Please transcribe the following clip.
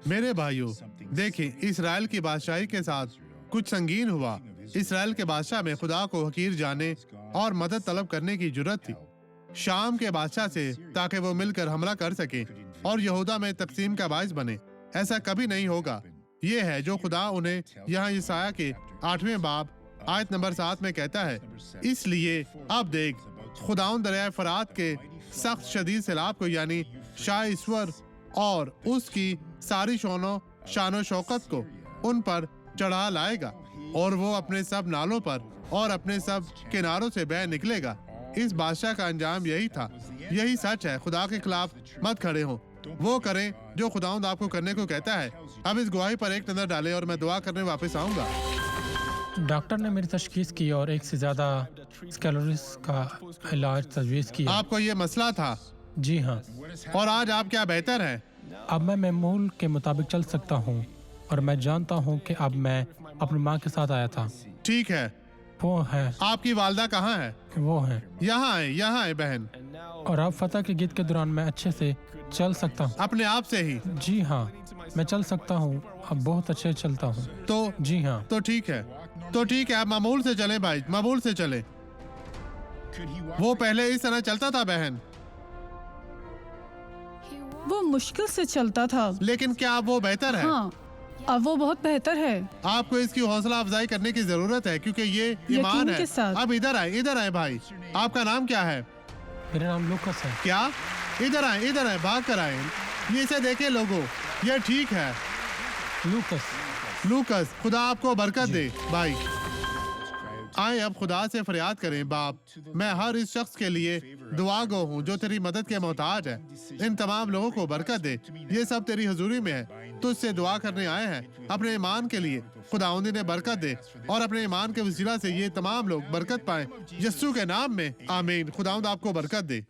मेरे भाइयों, देखिए, इसराइल की बादशाही के साथ कुछ संगीन हुआ। इसराइल के बादशाह में खुदा को हकीर जाने और मदद तलब करने की जुर्रत थी शाम के बादशाह से, ताकि वो मिलकर हमला कर सके और यहूदा में तकसीम का बाइस बने। ऐसा कभी नहीं होगा। ये है जो खुदा उन्हें यहाँ यशायाह के 8वें बाब आयत नंबर 7 में कहता है। इसलिए अब देख, खुदाउन दरिया फरात के सख्त शदीद सैलाब को, यानी शाह ईश्वर और उसकी सारी शानो शौकत को उन पर चढ़ा लाएगा, और वो अपने सब नालों पर और अपने सब किनारों से बह निकलेगा। इस बादशाह का अंजाम यही था। यही सच है। खुदा के खिलाफ मत खड़े हो। वो करें जो खुदाउंद आपको करने को कहता है। अब इस गवाही पर एक नजर डालें और मैं दुआ करने वापस आऊंगा। डॉक्टर ने मेरी तशखीस की और एक से ज्यादा स्क्लेरोसिस का इलाज तजवीज़ किया। आपको ये मसला था? जी हाँ। और आज आप क्या बेहतर हैं? अब मैं मामूल के मुताबिक चल सकता हूँ और मैं जानता हूँ कि अब मैं अपनी माँ के साथ आया था। ठीक है। वो है। आपकी वालदा कहाँ है? वो है। यहाँ है बहन। और अब फतह के गीत के दौरान मैं अच्छे से चल सकता हूँ। अपने आप से ही? जी हाँ, मैं चल सकता हूँ। अब बहुत अच्छे चलता हूँ। तो जी हाँ। तो ठीक है। आप मामूल से चले भाई, मामूल से चले। वो पहले इस तरह चलता था बहन? वो मुश्किल से चलता था। लेकिन क्या अब वो बेहतर है? हाँ, अब वो बहुत बेहतर है। आपको इसकी हौसला अफजाई करने की जरूरत है, क्योंकि ये ईमान यकीन है। के साथ। अब इधर आए भाई। आपका नाम क्या है? मेरा नाम लूकस है। क्या? इधर आए, भाग कर आए। ये इसे देखे लोगों, ये ठीक है। लूकस, खुदा आपको बरकत दे भाई। आए अब खुदा से फरियाद करें। बाप, मैं हर इस शख्स के लिए दुआ गो हूँ जो तेरी मदद के मोहताज है। इन तमाम लोगों को बरकत दे। ये सब तेरी हजूरी में है। तुझसे दुआ करने आए हैं अपने ईमान के लिए। खुदावंदी ने बरकत दे और अपने ईमान के वसीला से ये तमाम लोग बरकत पाएं, यस्सु के नाम में, आमीन। खुदावंद आपको बरकत दे।